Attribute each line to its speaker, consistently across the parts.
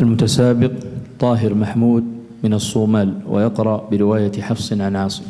Speaker 1: المتسابق طاهر محمود من الصومال، ويقرأ برواية حفص عن عاصم.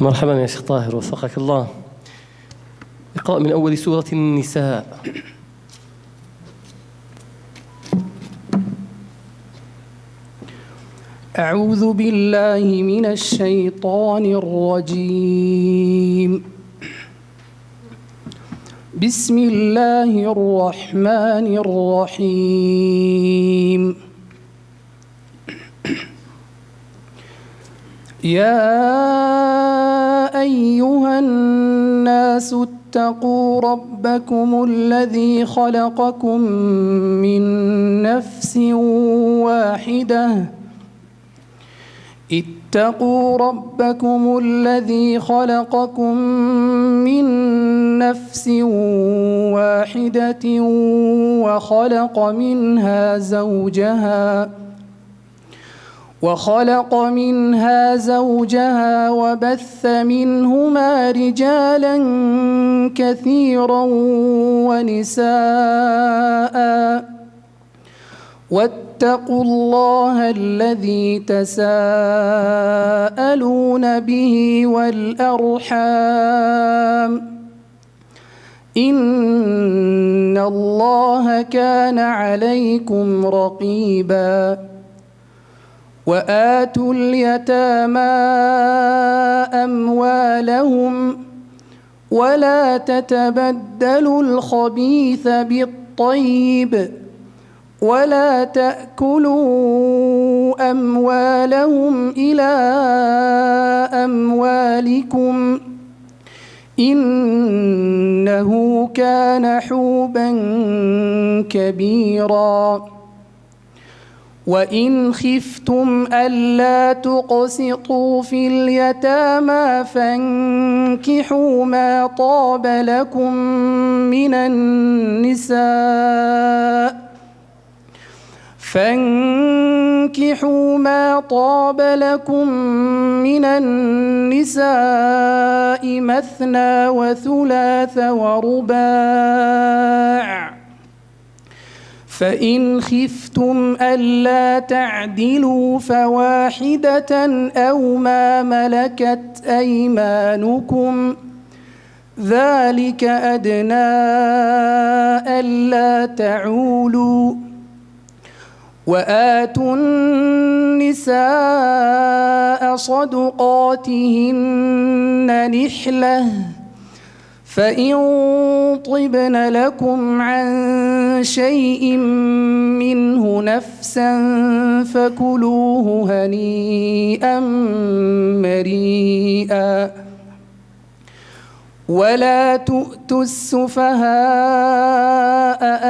Speaker 2: مرحبا يا شيخ طاهر، وفقك الله. اقرأ من أول سورة النساء.
Speaker 3: أعوذ بالله من الشيطان الرجيم. بسم الله الرحمن الرحيم. يا أيها الناس اتقوا ربكم الذي خلقكم من نفس واحدة اتقوا ربكم الذي خلقكم من نفس واحدة وخلق منها زوجها وبث منهما رجالا كثيرا ونساء، واتقوا الله الذي تساءلون به والأرحام، إن الله كان عليكم رقيبا. وآتوا اليتامى أموالهم ولا تتبدلوا الخبيث بالطيب ولا تأكلوا أموالهم إلى أموالكم إنه كان حوبا كبيرا. وإن خفتم ألا تقسطوا في اليتامى فانكحوا ما طاب لكم من النساء مثنى وثلاث ورباع، فإن خفتم ألا تعدلوا فواحدة أو ما ملكت أيمانكم ذلك أدنى ألا تعولوا. وآتوا النساء صدقاتهن نحلة، فإن طبن لكم عن شيء منه نفسا فكلوه هنيئا مريئا. ولا تؤتوا السفهاء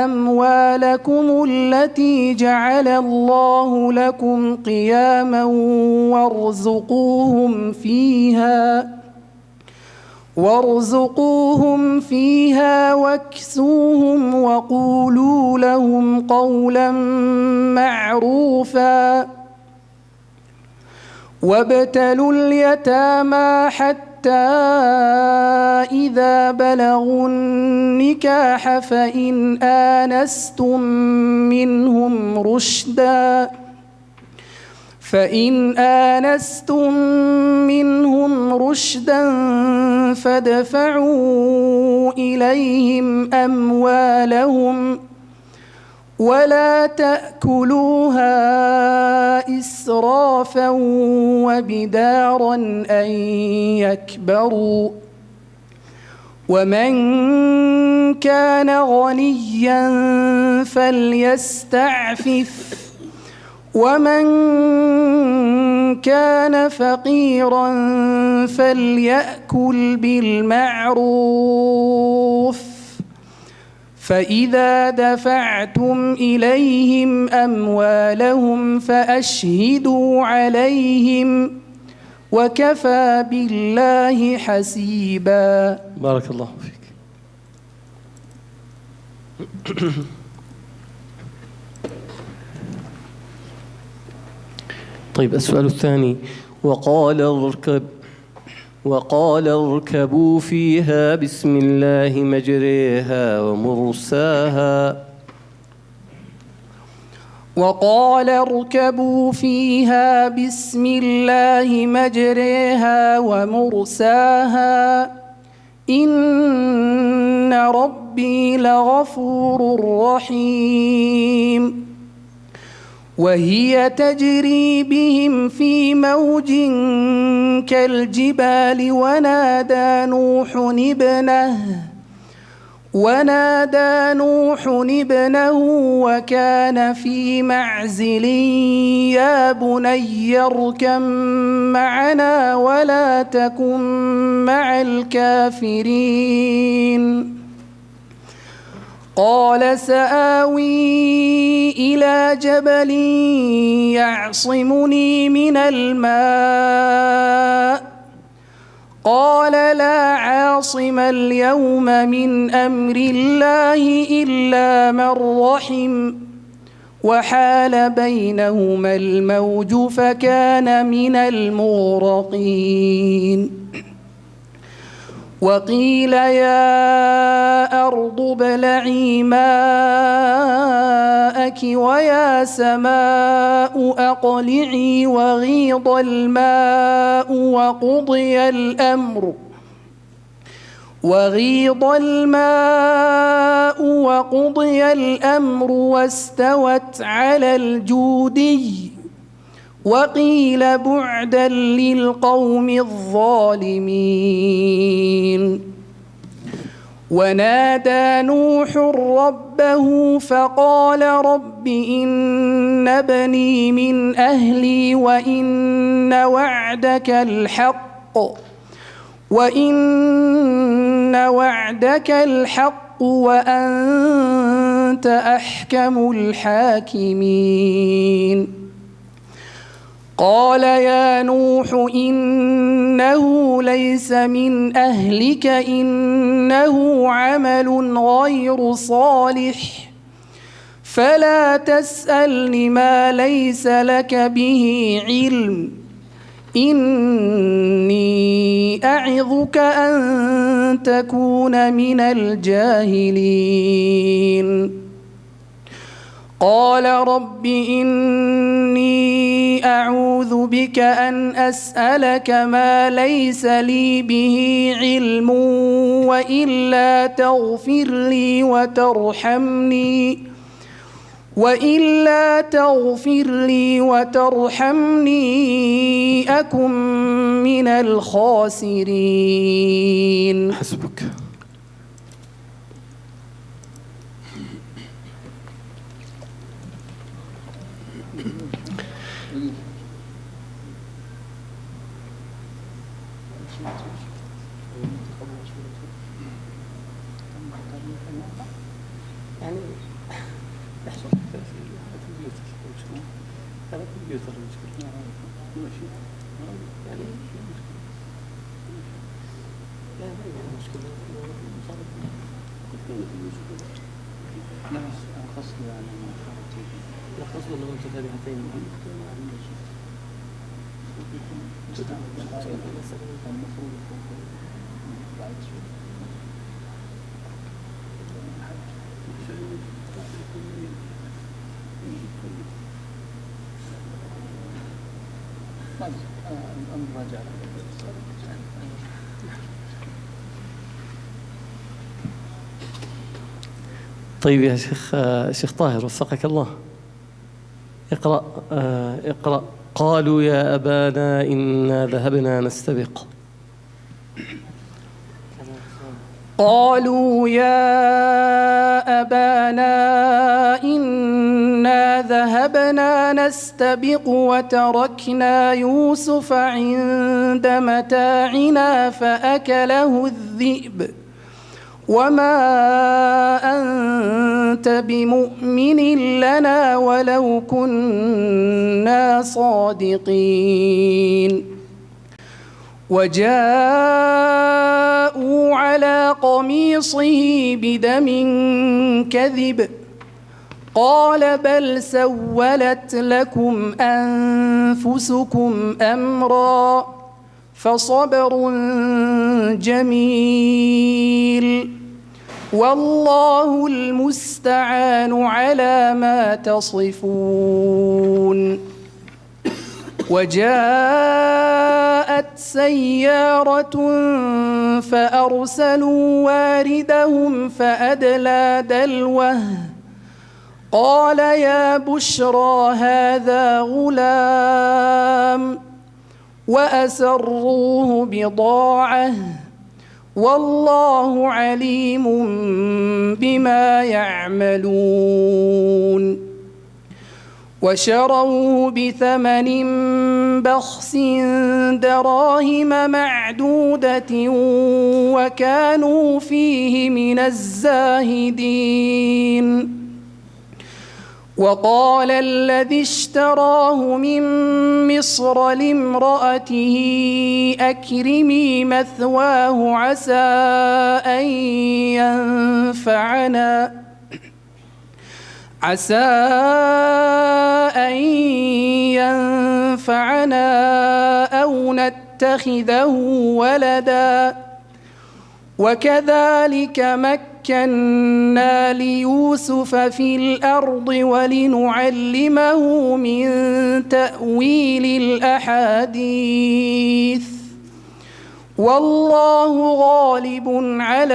Speaker 3: أموالكم التي جعل الله لكم قياما وارزقوهم فيها واكسوهم وقولوا لهم قولا معروفا. وابتلوا اليتامى حتى إذا بلغوا النكاح فإن آنستم منهم رشدا فادفعوا إليهم أموالهم ولا تأكلوها إسرافا وبدارا أن يكبروا ومن كان غنيا فليستعفف ومن كان فقيرا فليأكل بالمعروف فإذا دفعتم إليهم أموالهم فأشهدوا عليهم وكفى بالله حسيبا.
Speaker 2: بارك الله فيك. طيب السؤال الثاني: وقال اركبوا فيها بسم الله مجريها ومرساها.
Speaker 3: وقال اركبوا فيها بسم الله مجريها ومرساها إن ربي لغفور رحيم. وهي تجري بهم في موج كالجبال ونادى نوح ابنه وكان في معزل يا بني اركب معنا ولا تكن مع الكافرين. قال سآوي إلى جبل يعصمني من الماء قال لا عاصم اليوم من أمر الله إلا من رحم وحال بينهما الموج فكان من المغرقين. وقيل يا أرض ابلعي ماءك ويا سماء أقلعي وغيض الماء وقضي الأمر واستوت على الجودي وقيل بعدا للقوم الظالمين. ونادى نوح ربه فقال رب إن ابني من أهلي وإن وعدك الحق وأنت أحكم الحاكمين. قال يا نوح إنه ليس من أهلك إنه عمل غير صالح فلا تسألني ما ليس لك به علم إني أعظك أن تكون من الجاهلين. قال رب إني أعوذ بك أن أسألك ما ليس لي به علم وإلا تغفر لي وترحمني أكن من الخاسرين.
Speaker 2: حسبك. طيب يا شيخ طاهر وفقك الله، اقرأ. قالوا يا أبانا إنا ذهبنا نستبق.
Speaker 3: قالوا يا أبانا إنا ذهبنا نستبق وتركنا يوسف عند متاعنا فأكله الذئب وما أنت بمؤمن لنا ولو كنا صادقين. وجاءوا على قميصه بدم كذب قال بل سولت لكم أنفسكم أمرا فصبر جميل والله المستعان على ما تصفون. وجاءت سيارة فأرسلوا واردهم فأدلى دلوه قال يا بشرى هذا غلام وأسروه بضاعة والله عليم بما يعملون. وشروه بثمن بخس دراهم معدودة وكانوا فيه من الزاهدين. وقال الذي اشتراه من مصر لامرأته أكرمي مثواه عسى أن ينفعنا أو نتخذه ولدا وكذلك مكنا ليوسف في الأرض ولنعلمه من تأويل الأحاديث والله غالب على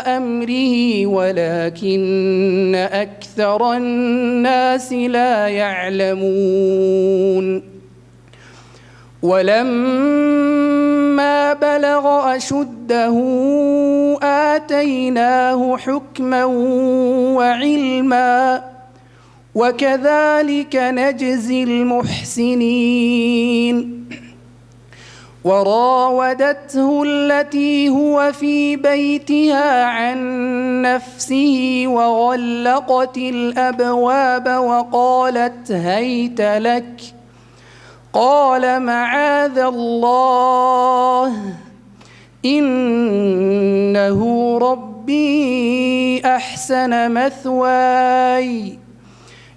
Speaker 3: أمره ولكن أكثر الناس لا يعلمون. ولما بلغ أشده آتيناه حكما وعلما وكذلك نجزي المحسنين. وراودته التي هو في بيتها عن نفسه وغلقت الأبواب وقالت هيت لك قال معاذ الله إنه ربي أحسن مثواي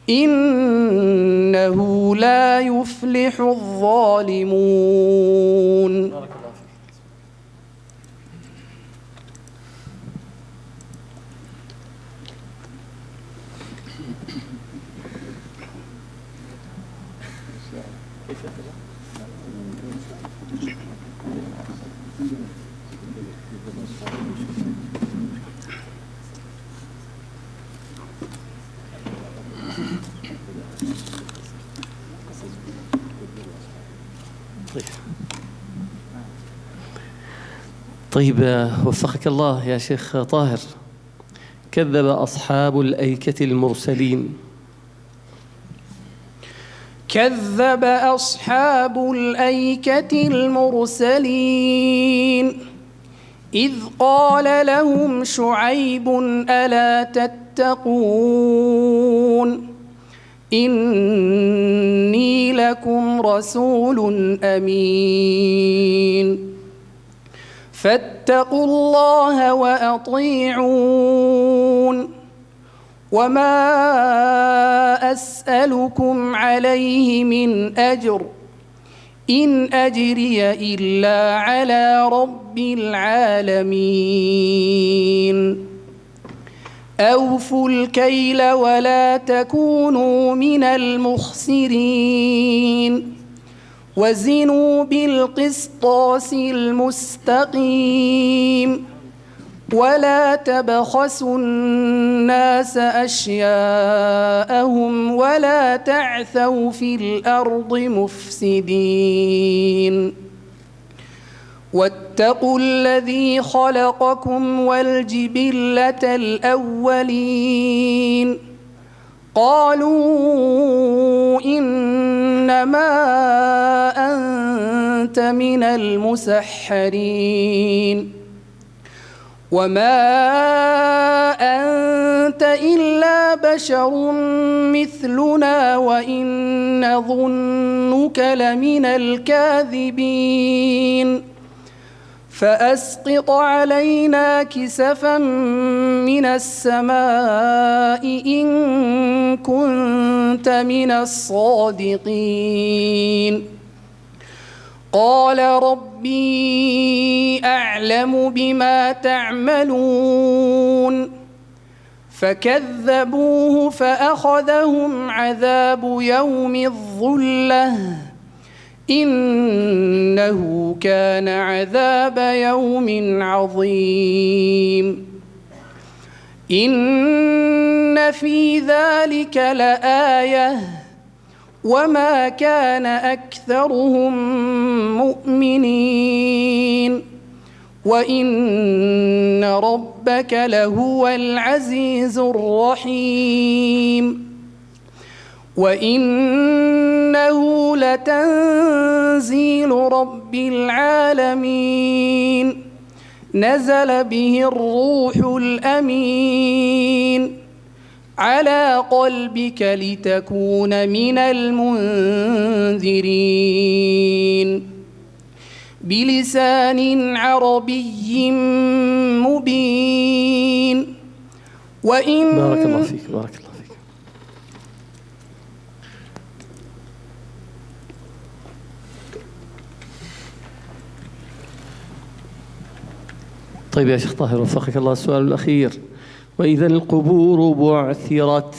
Speaker 3: إنه لا يفلح الظالمون.
Speaker 2: بارك الله فيك. طيب وفقك الله يا شيخ طاهر. كذب أصحاب الأيكة المرسلين.
Speaker 3: كذب أصحاب الأيكة المرسلين إذ قال لهم شعيب ألا تتقون إني لكم رسول أمين فاتقوا الله وأطيعون وما أسألكم عليه من أجر إن أجري إلا على رب العالمين. أوفوا الكيل ولا تكونوا من المخسرين وزنوا بالقسطاس المستقيم ولا تبخسوا الناس أشياءهم ولا تعثوا في الأرض مفسدين واتقوا الذي خلقكم والجبلة الأولين قالوا إنما أنت من المسحرين وما أنت إلا بشر مثلنا وإن نظنك لمن الكاذبين فأسقط علينا كسفا من السماء إن كنت من الصادقين قال ربي أعلم بما تعملون فكذبوه فأخذهم عذاب يوم الظلة إنه كان عذاب يوم عظيم إن في ذلك لآية وما كان أكثرهم مؤمنين وإن ربك لهو العزيز الرحيم وإنه لتنزيل رب العالمين نزل به الروح الأمين على قلبك لتكون من المنذرين بلسان عربي مبين وإن
Speaker 2: بارك الله فيك بارك الله فيك. طيب يا شيخ طاهر وفقك الله، السؤال الأخير: وإذا القبور بعثرت.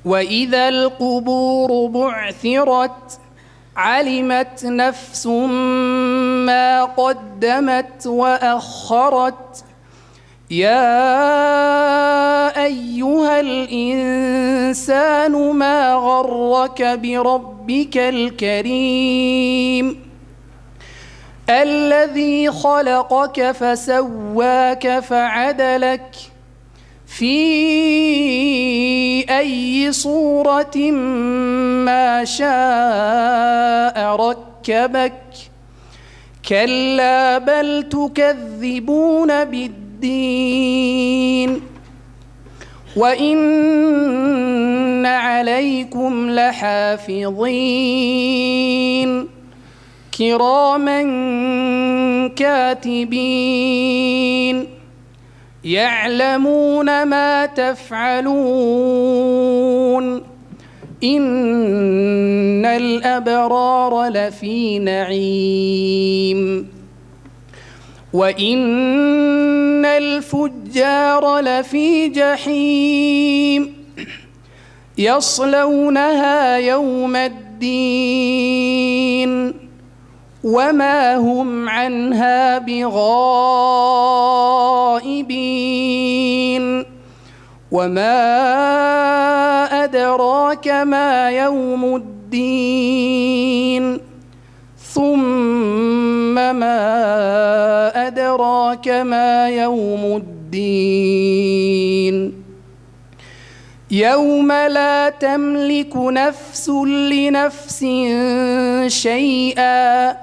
Speaker 3: وإذا القبور بعثرت علمت نفس ما قدمت وأخرت يا أيها الإنسان ما غرك بربك الكريم الذي خلقك فسواك فعدلك في أي صورة ما شاء ركبك كلا بل تكذبون بالدين وإن عليكم لحافظين كراما كاتبين يعلمون ما تفعلون إن الأبرار لفي نعيم وإن الفجار لفي جحيم يصلونها يوم الدين وما هم عنها بغائبين وما أدراك ما يوم الدين ثم ما أدراك ما يوم الدين يوم لا تملك نفس لنفس شيئا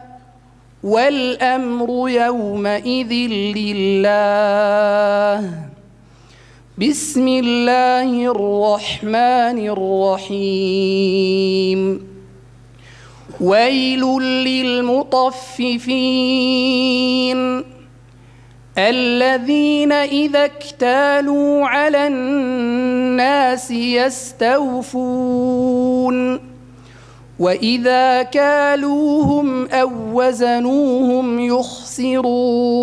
Speaker 3: والأمر يومئذ لله بسم الله الرحمن الرحيم ويل للمطففين الذين إذا اكتالوا على الناس يستوفون وإذا كالوهم أو وزنوهم يخسرون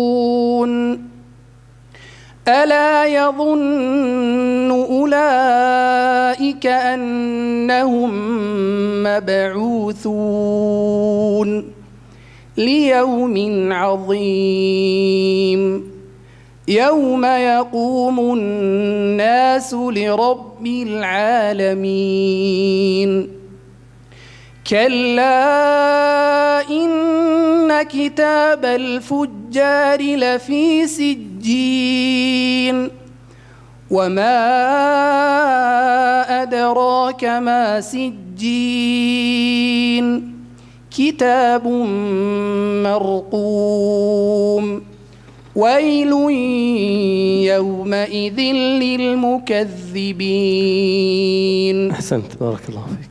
Speaker 3: ألا يظن أولئك أنهم مبعوثون ليوم عظيم يوم يقوم الناس لرب العالمين كلا إن كتاب الفجار لفي سجين وما أدراك ما سجين كتاب مرقوم ويل يومئذ للمكذبين.
Speaker 2: أحسنت، بارك الله فيك.